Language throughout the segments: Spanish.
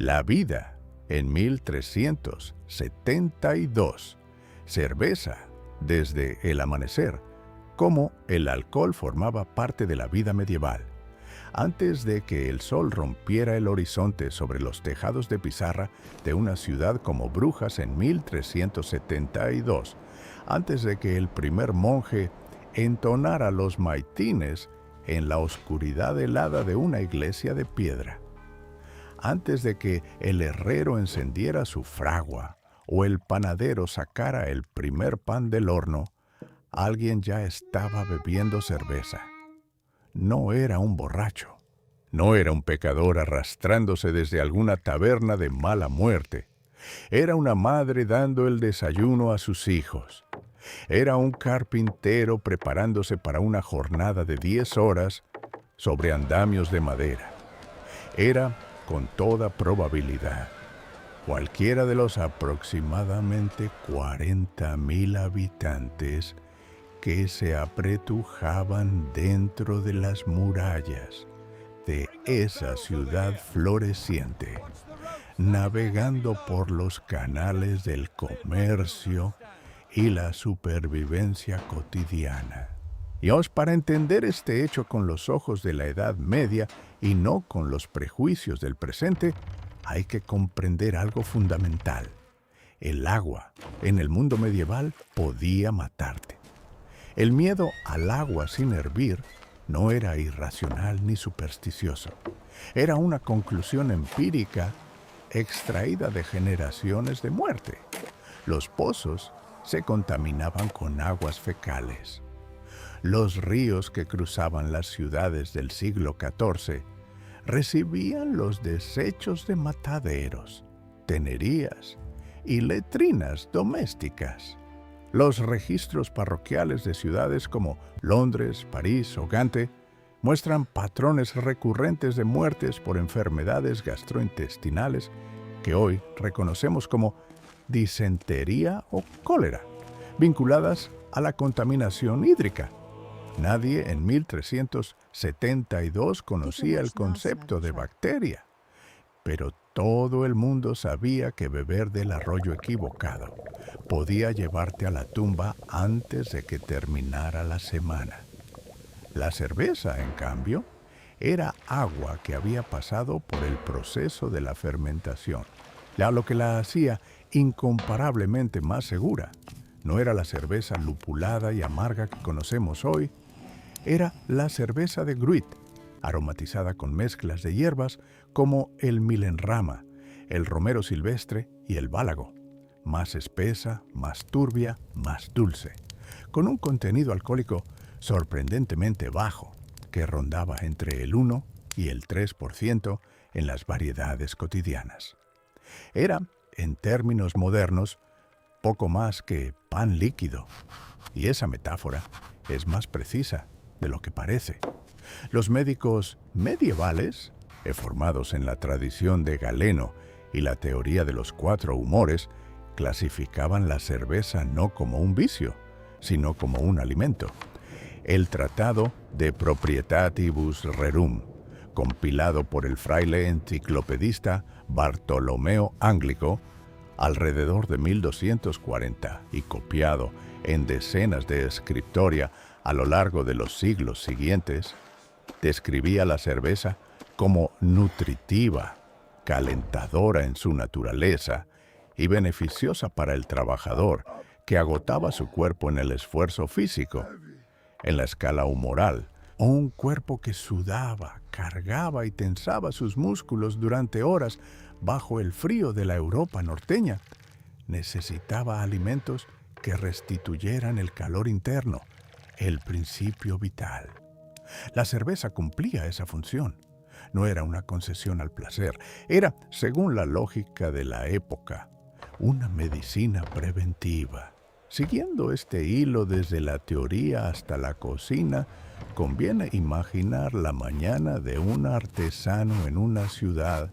La vida en 1372. Cerveza desde el amanecer. Cómo el alcohol formaba parte de la vida medieval. Antes de que el sol rompiera el horizonte sobre los tejados de pizarra de una ciudad como Brujas en 1372, antes de que el primer monje entonara los maitines en la oscuridad helada de una iglesia de piedra, antes de que el herrero encendiera su fragua o el panadero sacara el primer pan del horno, alguien ya estaba bebiendo cerveza. No era un borracho, no era un pecador arrastrándose desde alguna taberna de mala muerte. Era una madre dando el desayuno a sus hijos. Era un carpintero preparándose para una jornada de 10 horas sobre andamios de madera. Era, con toda probabilidad, cualquiera de los aproximadamente 40,000 habitantes que se apretujaban dentro de las murallas de esa ciudad floreciente, navegando por los canales del comercio y la supervivencia cotidiana. Y para entender este hecho con los ojos de la Edad Media y no con los prejuicios del presente, hay que comprender algo fundamental. El agua en el mundo medieval podía matarte. El miedo al agua sin hervir no era irracional ni supersticioso. Era una conclusión empírica extraída de generaciones de muerte. Los pozos se contaminaban con aguas fecales. Los ríos que cruzaban las ciudades del siglo XIV recibían los desechos de mataderos, tenerías y letrinas domésticas. Los registros parroquiales de ciudades como Londres, París o Gante muestran patrones recurrentes de muertes por enfermedades gastrointestinales que hoy reconocemos como disentería o cólera, vinculadas a la contaminación hídrica. Nadie en 1372 conocía el concepto de bacteria, pero todo el mundo sabía que beber del arroyo equivocado podía llevarte a la tumba antes de que terminara la semana. La cerveza, en cambio, era agua que había pasado por el proceso de la fermentación, lo que la hacía incomparablemente más segura. No era la cerveza lupulada y amarga que conocemos hoy, era la cerveza de Gruit, aromatizada con mezclas de hierbas como el milenrama, el romero silvestre y el bálago, más espesa, más turbia, más dulce, con un contenido alcohólico sorprendentemente bajo, que rondaba entre el 1 y el 3% en las variedades cotidianas. Era, en términos modernos, poco más que pan líquido, y esa metáfora es más precisa de lo que parece. Los médicos medievales, formados en la tradición de Galeno y la teoría de los 4 humores, clasificaban la cerveza no como un vicio, sino como un alimento. El Tratado de Proprietatibus Rerum, compilado por el fraile enciclopedista Bartolomeo Anglico, alrededor de 1240 y copiado en decenas de scriptoria a lo largo de los siglos siguientes, describía la cerveza como nutritiva, calentadora en su naturaleza y beneficiosa para el trabajador que agotaba su cuerpo en el esfuerzo físico. En la escala humoral, un cuerpo que sudaba, cargaba y tensaba sus músculos durante horas bajo el frío de la Europa norteña, necesitaba alimentos que restituyeran el calor interno, el principio vital. La cerveza cumplía esa función. No era una concesión al placer, era, según la lógica de la época, una medicina preventiva. Siguiendo este hilo desde la teoría hasta la cocina, conviene imaginar la mañana de un artesano en una ciudad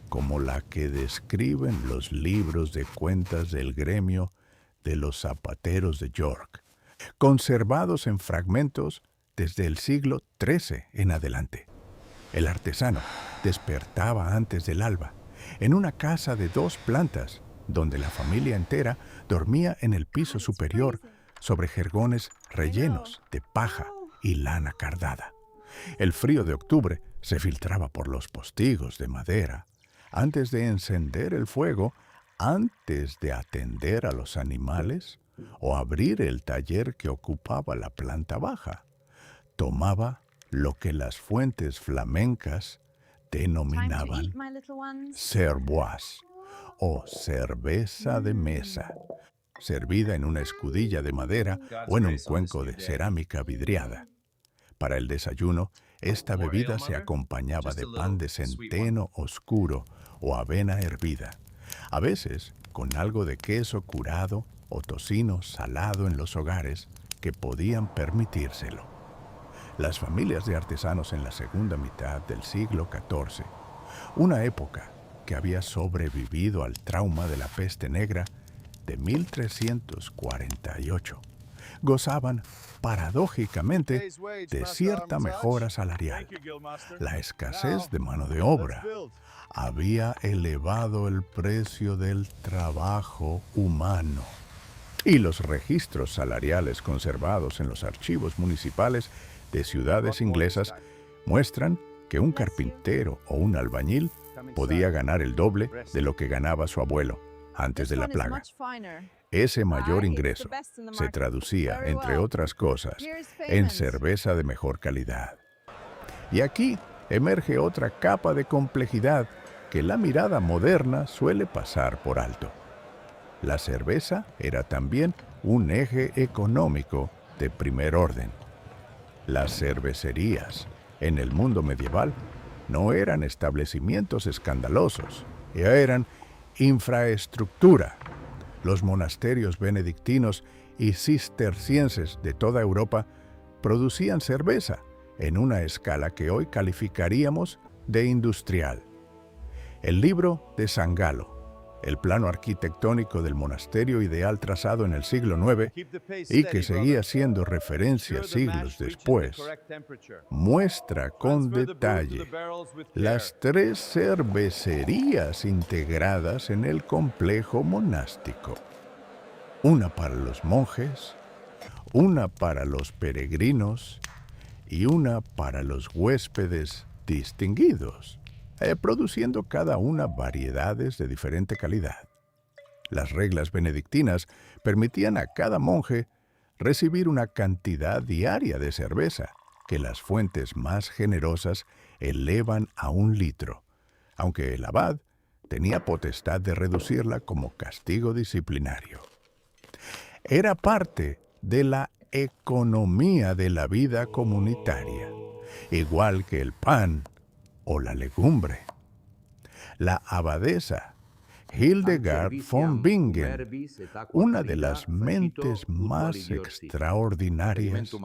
como la que describen los libros de cuentas del gremio de los zapateros de York, conservados en fragmentos desde el siglo XIII en adelante. El artesano despertaba antes del alba, en una casa de 2 plantas, donde la familia entera dormía en el piso superior sobre jergones rellenos de paja y lana cardada. El frío de octubre se filtraba por los postigos de madera. Antes de encender el fuego, antes de atender a los animales o abrir el taller que ocupaba la planta baja, tomaba lo que las fuentes flamencas denominaban cervoise o cerveza de mesa, servida en una escudilla de madera o en un cuenco de cerámica vidriada. Para el desayuno, esta bebida se acompañaba de pan de centeno oscuro o avena hervida, a veces con algo de queso curado o tocino salado en los hogares que podían permitírselo. Las familias de artesanos en la segunda mitad del siglo XIV, una época que había sobrevivido al trauma de la peste negra de 1348, gozaban paradójicamente de cierta mejora salarial. La escasez de mano de obra había elevado el precio del trabajo humano, y los registros salariales conservados en los archivos municipales de ciudades inglesas muestran que un carpintero o un albañil podía ganar el doble de lo que ganaba su abuelo antes de la plaga. Ese mayor ingreso se traducía, entre otras cosas, en cerveza de mejor calidad. Y aquí emerge otra capa de complejidad que la mirada moderna suele pasar por alto. La cerveza era también un eje económico de primer orden. Las cervecerías en el mundo medieval no eran establecimientos escandalosos, eran infraestructura. Los monasterios benedictinos y cistercienses de toda Europa producían cerveza en una escala que hoy calificaríamos de industrial. El libro de San Galo, el plano arquitectónico del monasterio ideal trazado en el siglo IX y que seguía siendo referencia siglos después, muestra con detalle las 3 cervecerías integradas en el complejo monástico. Una para los monjes, una para los peregrinos y una para los huéspedes distinguidos, produciendo cada una variedades de diferente calidad. Las reglas benedictinas permitían a cada monje recibir una cantidad diaria de cerveza, que las fuentes más generosas elevan a 1 litro, aunque el abad tenía potestad de reducirla como castigo disciplinario. Era parte de la economía de la vida comunitaria, igual que el pan o la legumbre. La abadesa Hildegard von Bingen, una de las mentes más extraordinarias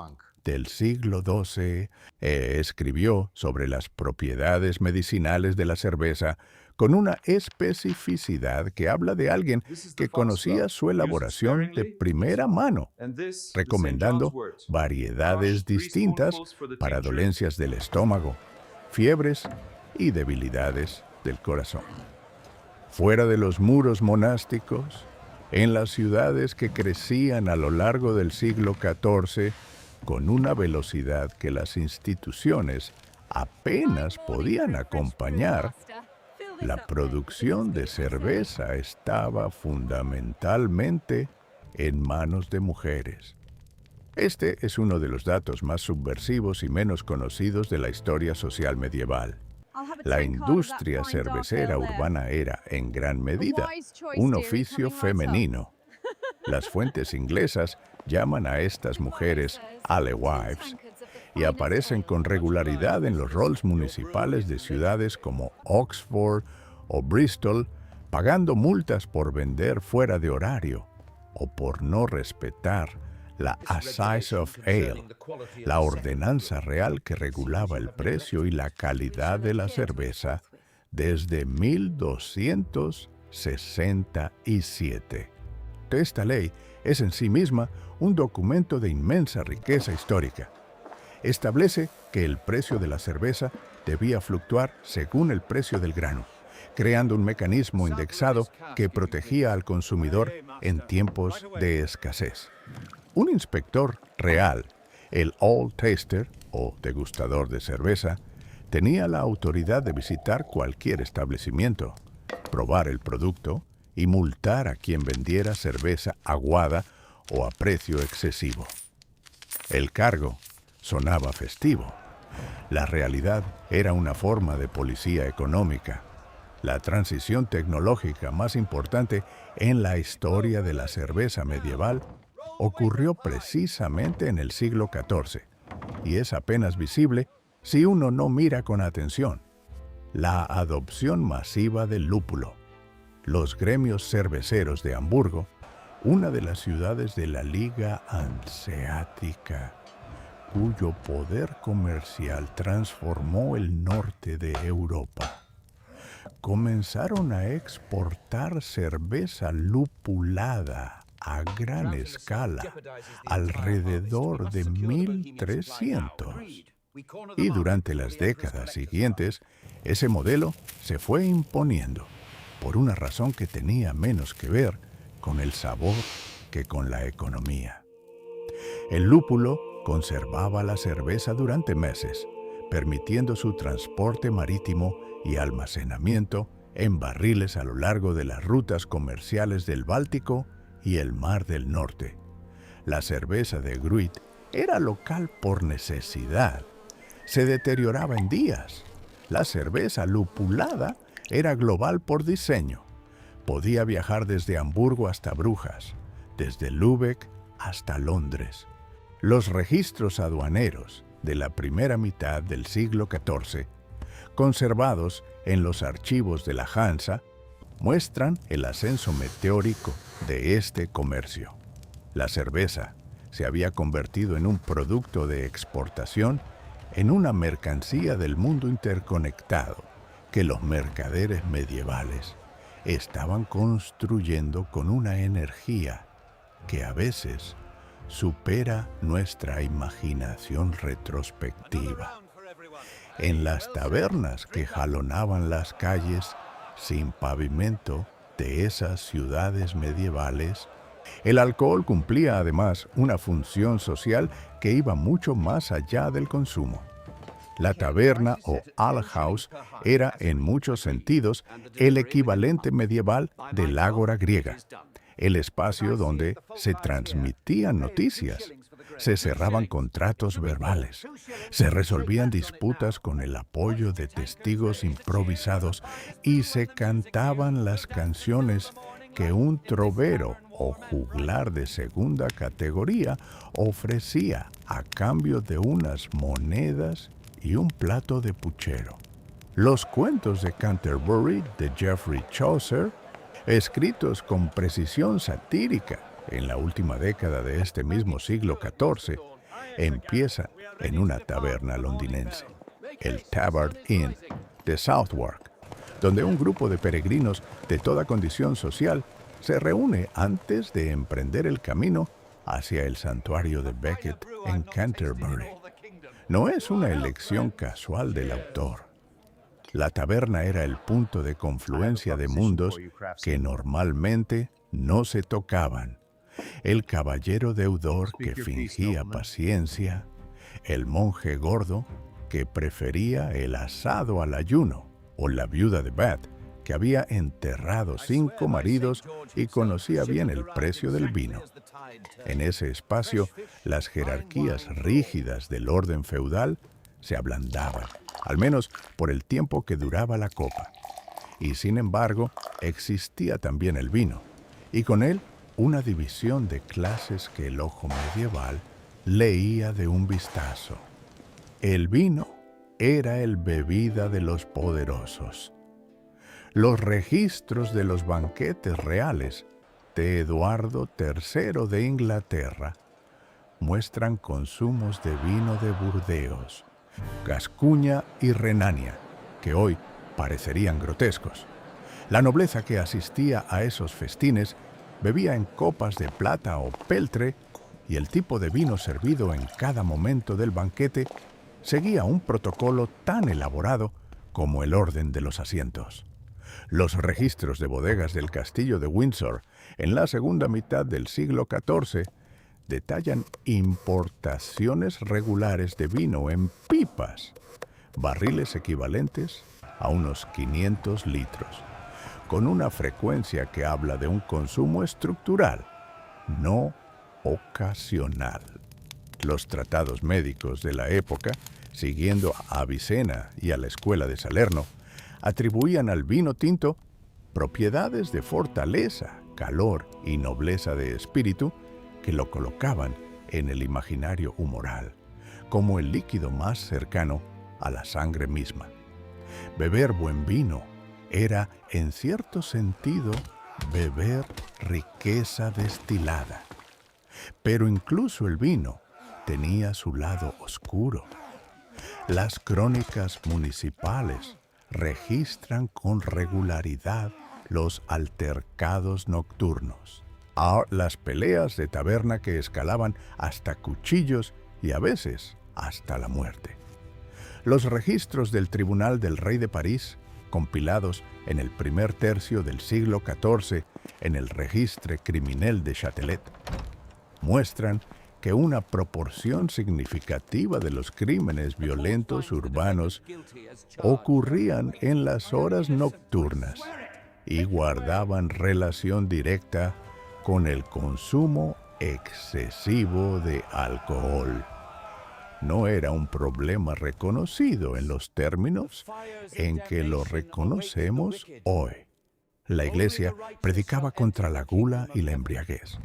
del siglo XII, escribió sobre las propiedades medicinales de la cerveza con una especificidad que habla de alguien que conocía su elaboración de primera mano, recomendando variedades distintas para dolencias del estómago, fiebres y debilidades del corazón. Fuera de los muros monásticos, en las ciudades que crecían a lo largo del siglo XIV con una velocidad que las instituciones apenas podían acompañar, la producción de cerveza estaba fundamentalmente en manos de mujeres. Este es uno de los datos más subversivos y menos conocidos de la historia social medieval. La industria cervecera urbana era, en gran medida, un oficio femenino. Las fuentes inglesas llaman a estas mujeres alewives y aparecen con regularidad en los rolls municipales de ciudades como Oxford o Bristol, pagando multas por vender fuera de horario o por no respetar la Assize of Ale, la ordenanza real que regulaba el precio y la calidad de la cerveza desde 1267. Esta ley es en sí misma un documento de inmensa riqueza histórica. Establece que el precio de la cerveza debía fluctuar según el precio del grano, creando un mecanismo indexado que protegía al consumidor en tiempos de escasez. Un inspector real, el All Taster, o degustador de cerveza, tenía la autoridad de visitar cualquier establecimiento, probar el producto y multar a quien vendiera cerveza aguada o a precio excesivo. El cargo sonaba festivo. La realidad era una forma de policía económica. La transición tecnológica más importante en la historia de la cerveza medieval ocurrió precisamente en el siglo XIV y es apenas visible si uno no mira con atención. La adopción masiva del lúpulo. Los gremios cerveceros de Hamburgo, una de las ciudades de la Liga Hanseática, cuyo poder comercial transformó el norte de Europa, comenzaron a exportar cerveza lupulada a gran escala, alrededor de 1300. Y durante las décadas siguientes, ese modelo se fue imponiendo, por una razón que tenía menos que ver con el sabor que con la economía. El lúpulo conservaba la cerveza durante meses, permitiendo su transporte marítimo y almacenamiento en barriles a lo largo de las rutas comerciales del Báltico y el Mar del Norte. La cerveza de Gruit era local por necesidad. Se deterioraba en días. La cerveza lupulada era global por diseño. Podía viajar desde Hamburgo hasta Brujas, desde Lübeck hasta Londres. Los registros aduaneros de la primera mitad del siglo XIV, conservados en los archivos de la Hansa, muestran el ascenso meteórico de este comercio. La cerveza se había convertido en un producto de exportación, en una mercancía del mundo interconectado que los mercaderes medievales estaban construyendo con una energía que a veces supera nuestra imaginación retrospectiva. En las tabernas que jalonaban las calles sin pavimento de esas ciudades medievales, el alcohol cumplía además una función social que iba mucho más allá del consumo. La taberna o Alehouse era en muchos sentidos el equivalente medieval del ágora griega, el espacio donde se transmitían noticias, se cerraban contratos verbales, se resolvían disputas con el apoyo de testigos improvisados y se cantaban las canciones que un trovero o juglar de segunda categoría ofrecía a cambio de unas monedas y un plato de puchero. Los cuentos de Canterbury de Geoffrey Chaucer, escritos con precisión satírica en la última década de este mismo siglo XIV, empiezan en una taberna londinense, el Tabard Inn de Southwark, donde un grupo de peregrinos de toda condición social se reúne antes de emprender el camino hacia el santuario de Becket en Canterbury. No es una elección casual del autor. La taberna era el punto de confluencia de mundos que normalmente no se tocaban. El caballero deudor que fingía paciencia, el monje gordo que prefería el asado al ayuno, o la viuda de Bath que había enterrado 5 maridos y conocía bien el precio del vino. En ese espacio, las jerarquías rígidas del orden feudal se ablandaban, al menos por el tiempo que duraba la copa. Y sin embargo, existía también el vino, y con él una división de clases que el ojo medieval leía de un vistazo. El vino era el bebida de los poderosos. Los registros de los banquetes reales de Eduardo III de Inglaterra muestran consumos de vino de Burdeos, Gascuña y Renania, que hoy parecerían grotescos. La nobleza que asistía a esos festines bebía en copas de plata o peltre, y el tipo de vino servido en cada momento del banquete seguía un protocolo tan elaborado como el orden de los asientos. Los registros de bodegas del castillo de Windsor en la segunda mitad del siglo XIV detallan importaciones regulares de vino en pipas, barriles equivalentes a unos 500 litros, con una frecuencia que habla de un consumo estructural, no ocasional. Los tratados médicos de la época, siguiendo a Avicena y a la escuela de Salerno, atribuían al vino tinto propiedades de fortaleza, calor y nobleza de espíritu que lo colocaban en el imaginario humoral, como el líquido más cercano a la sangre misma. Beber buen vino era, en cierto sentido, beber riqueza destilada. Pero incluso el vino tenía su lado oscuro. Las crónicas municipales registran con regularidad los altercados nocturnos, las peleas de taberna que escalaban hasta cuchillos y a veces hasta la muerte. Los registros del Tribunal del Rey de París, compilados en el primer tercio del siglo XIV en el Registre criminel de Châtelet, muestran que una proporción significativa de los crímenes violentos urbanos ocurrían en las horas nocturnas y guardaban relación directa con el consumo excesivo de alcohol. No era un problema reconocido en los términos en que lo reconocemos hoy. La Iglesia predicaba contra la gula y la embriaguez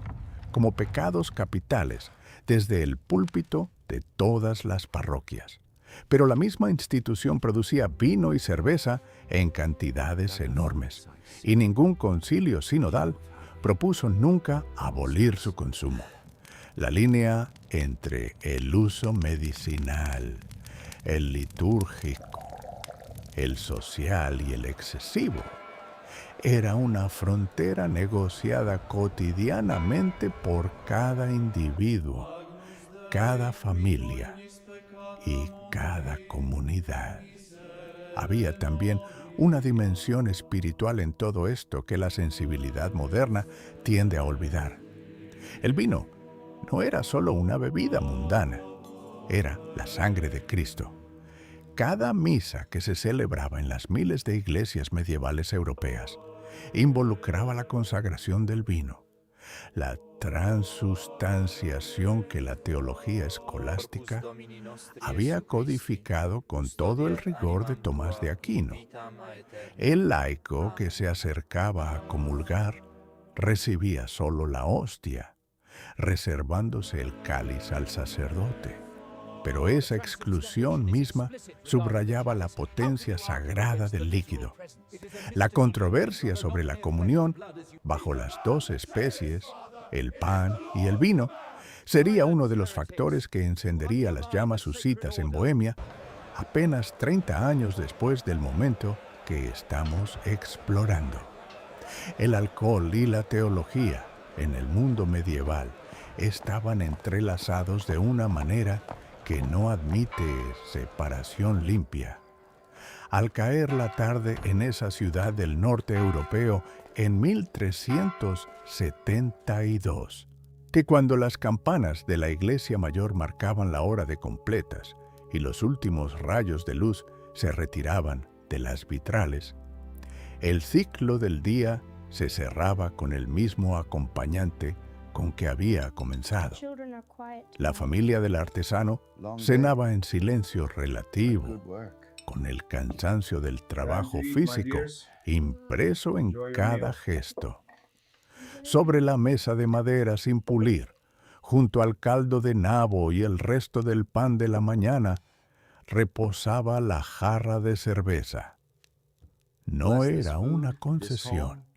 como pecados capitales desde el púlpito de todas las parroquias. Pero la misma institución producía vino y cerveza en cantidades enormes, y ningún concilio sinodal propuso nunca abolir su consumo. La línea entre el uso medicinal, el litúrgico, el social y el excesivo era una frontera negociada cotidianamente por cada individuo, cada familia y cada comunidad. Había también una dimensión espiritual en todo esto que la sensibilidad moderna tiende a olvidar. El vino no era solo una bebida mundana, era la sangre de Cristo. Cada misa que se celebraba en las miles de iglesias medievales europeas involucraba la consagración del vino, la transustanciación que la teología escolástica había codificado con todo el rigor de Tomás de Aquino. El laico que se acercaba a comulgar recibía solo la hostia, reservándose el cáliz al sacerdote. Pero esa exclusión misma subrayaba la potencia sagrada del líquido. La controversia sobre la comunión bajo las dos especies, el pan y el vino, sería uno de los factores que encendería las llamas husitas en Bohemia apenas 30 años después del momento que estamos explorando. El alcohol y la teología en el mundo medieval estaban entrelazados de una manera que no admite separación limpia. Al caer la tarde en esa ciudad del norte europeo en 1372, que cuando las campanas de la iglesia mayor marcaban la hora de completas y los últimos rayos de luz se retiraban de las vitrales, el ciclo del día se cerraba con el mismo acompañante con que había comenzado. La familia del artesano cenaba en silencio relativo, con el cansancio del trabajo físico impreso en cada gesto. Sobre la mesa de madera sin pulir, junto al caldo de nabo y el resto del pan de la mañana, reposaba la jarra de cerveza. No era una concesión.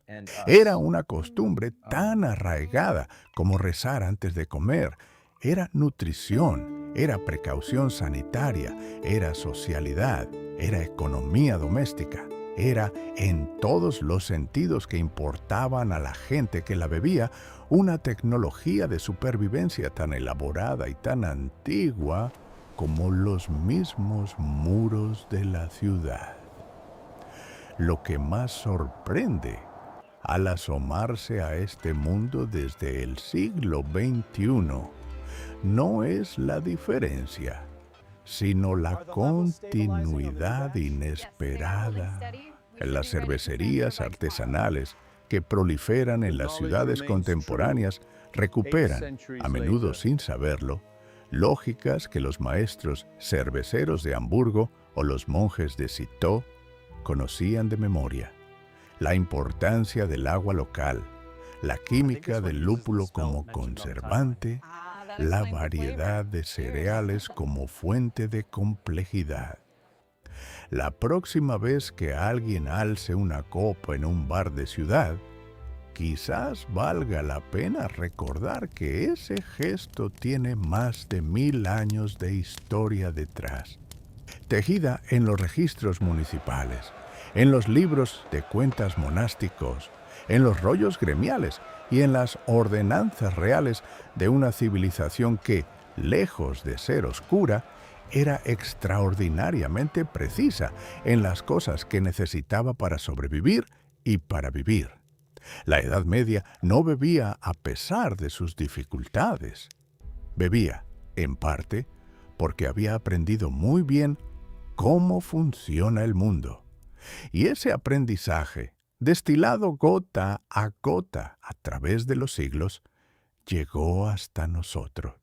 Era una costumbre tan arraigada como rezar antes de comer. Era nutrición, era precaución sanitaria, era socialidad, era economía doméstica. Era, en todos los sentidos que importaban a la gente que la bebía, una tecnología de supervivencia tan elaborada y tan antigua como los mismos muros de la ciudad. lo que más sorprende al asomarse a este mundo desde el siglo XXI no es la diferencia, sino la continuidad inesperada en las cervecerías artesanales que proliferan en las ciudades contemporáneas recuperan, a menudo sin saberlo, lógicas que los maestros cerveceros de Hamburgo o los monjes de Citeaux conocían de memoria. La importancia del agua local, la química del lúpulo como conservante, la variedad de cereales como fuente de complejidad. La próxima vez que alguien alce una copa en un bar de ciudad, quizás valga la pena recordar que ese gesto tiene más de 1000 años de historia detrás, tejida en los registros municipales, en los libros de cuentas monásticos, en los rollos gremiales y en las ordenanzas reales de una civilización que, lejos de ser oscura, era extraordinariamente precisa en las cosas que necesitaba para sobrevivir y para vivir. La Edad Media no bebía a pesar de sus dificultades. Bebía, en parte, porque había aprendido muy bien cómo funciona el mundo. Y ese aprendizaje, destilado gota a través de los siglos, llegó hasta nosotros.